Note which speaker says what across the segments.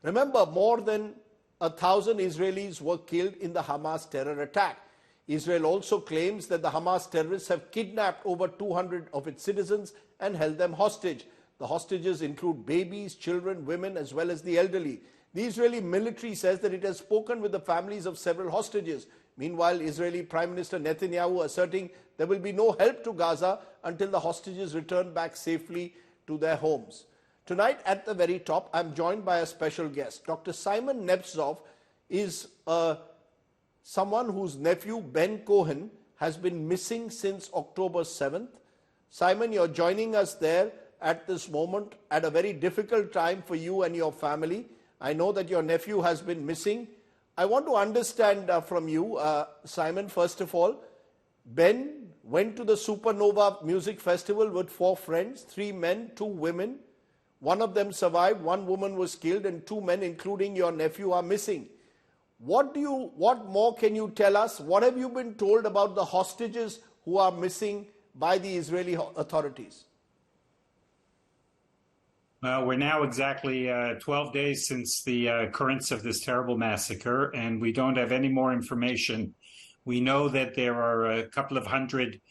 Speaker 1: Remember, more than 1,000 Israelis were killed in the Hamas terror attack. Israel also claims that the Hamas terrorists have kidnapped over 200 of its citizens and held them hostage. The hostages include babies, children, women, as well as the elderly. The Israeli military says that it has spoken with the families of several hostages. Meanwhile, Israeli Prime Minister Netanyahu asserting there will be no help to Gaza until the hostages return back safely to their homes. Tonight, at the very top, I'm joined by a special guest. Dr. Simon Nemtzov is someone whose nephew, Ben Kohan, has been missing since October 7th. Simon, you're joining us there at this moment at a very difficult time for you and your family. I know that your nephew has been missing. I want to understand from you, Simon, first of all, Ben went to the Supernova Music Festival with 4 friends, 3 men, 2 women. One of them survived, 1 woman was killed, and 2 men, including your nephew, are missing. What more can you tell us? What have you been told about the hostages who are missing by the Israeli authorities?
Speaker 2: We're now exactly 12 days since the occurrence of this terrible massacre, and we don't have any more information. We know that there are a couple of hundred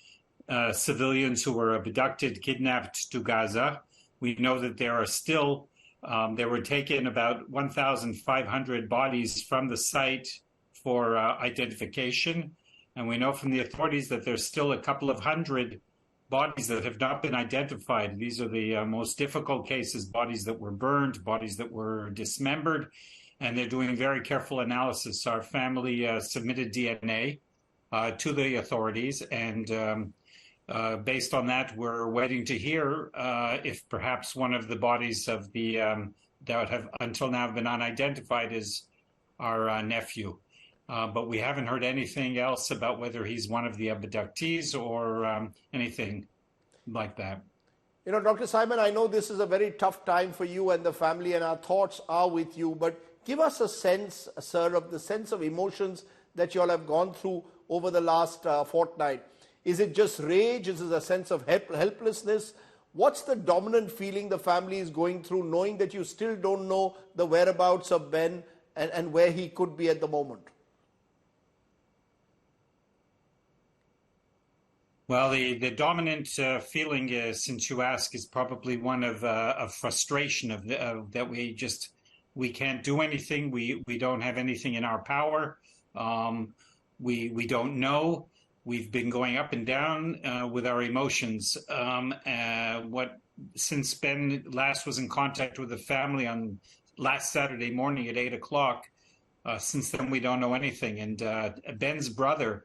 Speaker 2: civilians who were abducted, kidnapped to Gaza. We know that there are still, there were taken about 1,500 bodies from the site for identification. And we know from the authorities that there's still a couple of hundred bodies that have not been identified. These are the most difficult cases, bodies that were burned, bodies that were dismembered, and they're doing very careful analysis. Our family submitted DNA to the authorities, and based on that, we're waiting to hear if perhaps one of the bodies of the that have until now been unidentified is our nephew. But we haven't heard anything else about whether he's one of the abductees or anything like that.
Speaker 1: You know, Dr. Simon, I know this is a very tough time for you and the family, and our thoughts are with you. But give us a sense, sir, of the sense of emotions that you all have gone through over the last fortnight. Is it just rage? Is it a sense of helplessness? What's the dominant feeling the family is going through, knowing that you still don't know the whereabouts of Ben and where he could be at the moment?
Speaker 2: Well, the dominant feeling, since you ask, is probably one of frustration that we can't do anything. We don't have anything in our power. We don't know. We've been going up and down with our emotions. Since Ben last was in contact with the family on last Saturday morning at 8 o'clock, since then we don't know anything. And Ben's brother,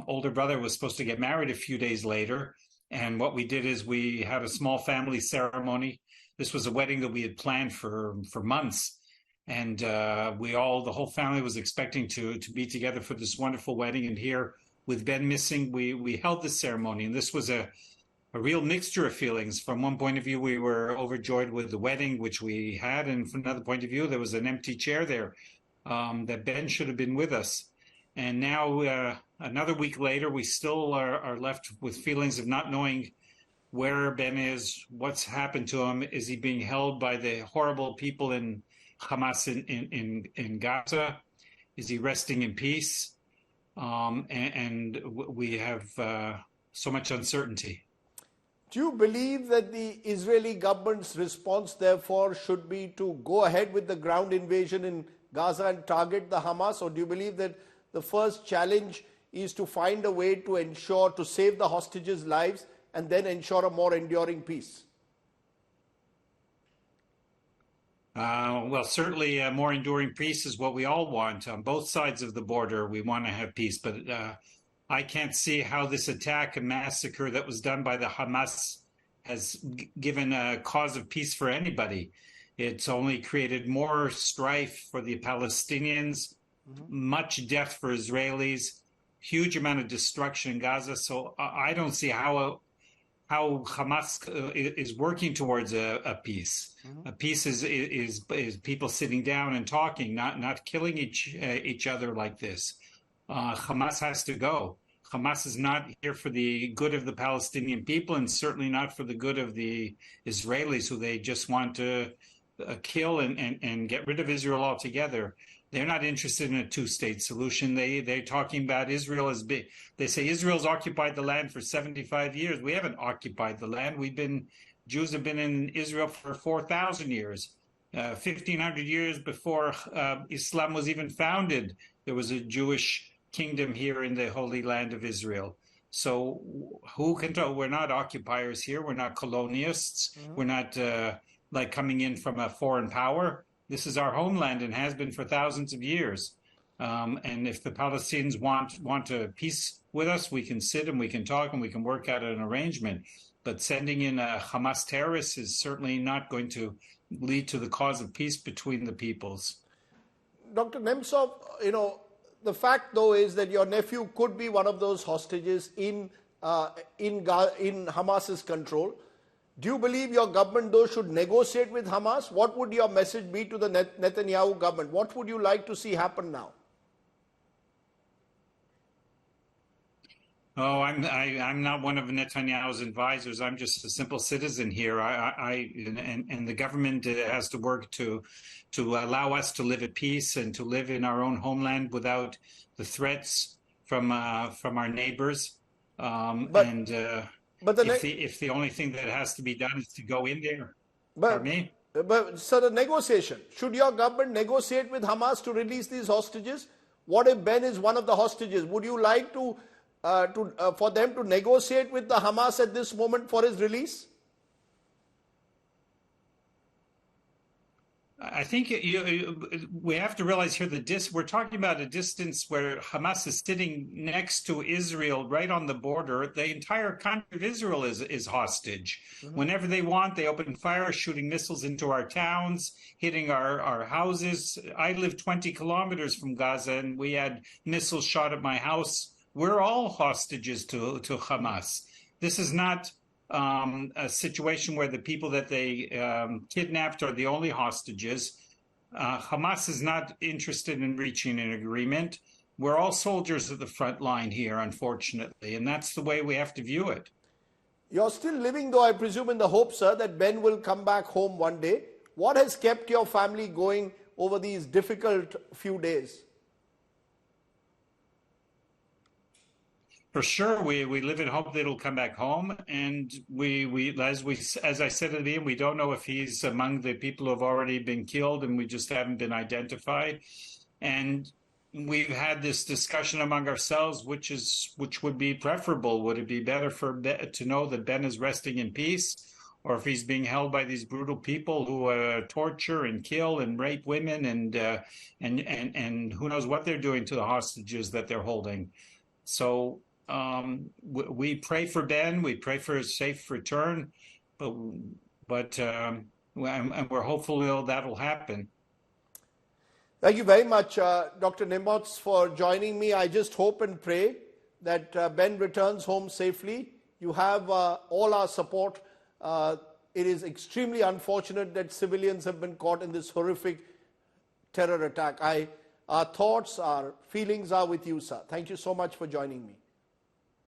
Speaker 2: older brother, was supposed to get married a few days later. And what we did is we had a small family ceremony. This was a wedding that we had planned for months. And the whole family was expecting to be together for this wonderful wedding. And here, with Ben missing, we held this ceremony. And this was a real mixture of feelings. From one point of view, we were overjoyed with the wedding, which we had. And from another point of view, there was an empty chair there that Ben should have been with us. And now, another week later, we still are left with feelings of not knowing where Ben is, what's happened to him. Is he being held by the horrible people in Hamas in Gaza? Is he resting in peace? And we have so much uncertainty.
Speaker 1: Do you believe that the Israeli government's response, therefore, should be to go ahead with the ground invasion in Gaza and target the Hamas? Or do you believe that the first challenge is to find a way to ensure, to save the hostages' lives and then ensure a more enduring peace?
Speaker 2: Well, certainly a more enduring peace is what we all want. On both sides of the border, we want to have peace. But I can't see how this attack and massacre that was done by the Hamas has given a cause of peace for anybody. It's only created more strife for the Palestinians, much death for Israelis, huge amount of destruction in Gaza. So I don't see how Hamas is working towards a peace. A peace is people sitting down and talking, not killing each other like this. Hamas has to go. Hamas is not here for the good of the Palestinian people, and certainly not for the good of the Israelis, who they just want to kill and get rid of Israel altogether. They're not interested in a two-state solution. They're talking about Israel as big. They say Israel's occupied the land for 75 years. We haven't occupied the land. Jews have been in Israel for 4,000 years. 1,500 years before Islam was even founded, there was a Jewish kingdom here in the Holy Land of Israel. So who can tell? We're not occupiers here. We're not colonialists. We're not like coming in from a foreign power. This is our homeland and has been for thousands of years. And if the Palestinians want a peace with us, we can sit and we can talk and we can work out an arrangement. But sending in a Hamas terrorist is certainly not going to lead to the cause of peace between the peoples.
Speaker 1: Dr. Nemtzov, the fact, though, is that your nephew could be one of those hostages in Hamas's control. Do you believe your government, though, should negotiate with Hamas? What would your message be to the Netanyahu government? What would you like to see happen now?
Speaker 2: Oh, I'm not one of Netanyahu's advisors. I'm just a simple citizen here. And the government has to work to allow us to live at peace and to live in our own homeland without the threats from our neighbors. If the only thing that has to be done is to go in there, pardon me?
Speaker 1: But so the negotiation, should your government negotiate with Hamas to release these hostages? What if Ben is one of the hostages? Would you like for them to negotiate with the Hamas at this moment for his release?
Speaker 2: I think we have to realize here we're talking about a distance where Hamas is sitting next to Israel, right on the border. The entire country of Israel is hostage. Whenever they want, they open fire, shooting missiles into our towns, hitting our houses. I live 20 kilometers from Gaza, and we had missiles shot at my house. We're all hostages to Hamas. This is not a situation where the people that they kidnapped are the only hostages. Hamas is not interested in reaching an agreement. We're all soldiers at the front line here, unfortunately, and that's the way we have to view it.
Speaker 1: You're still living, though, I presume, in the hope, sir, that Ben will come back home one day. What has kept your family going over these difficult few days?
Speaker 2: For sure, we live in hope that he'll come back home, and as I said at the beginning, we don't know if he's among the people who have already been killed, and we just haven't been identified. And we've had this discussion among ourselves, which would be preferable. Would it be better for Ben to know that Ben is resting in peace, or if he's being held by these brutal people who torture and kill and rape women and who knows what they're doing to the hostages that they're holding? So. We pray for Ben. We pray for his safe return, but and we're hopeful that'll happen.
Speaker 1: Thank you very much, Dr. Nemtzov, for joining me. I just hope and pray that Ben returns home safely. You have all our support. It is extremely unfortunate that civilians have been caught in this horrific terror attack. Our thoughts, our feelings are with you, sir. Thank you so much for joining me.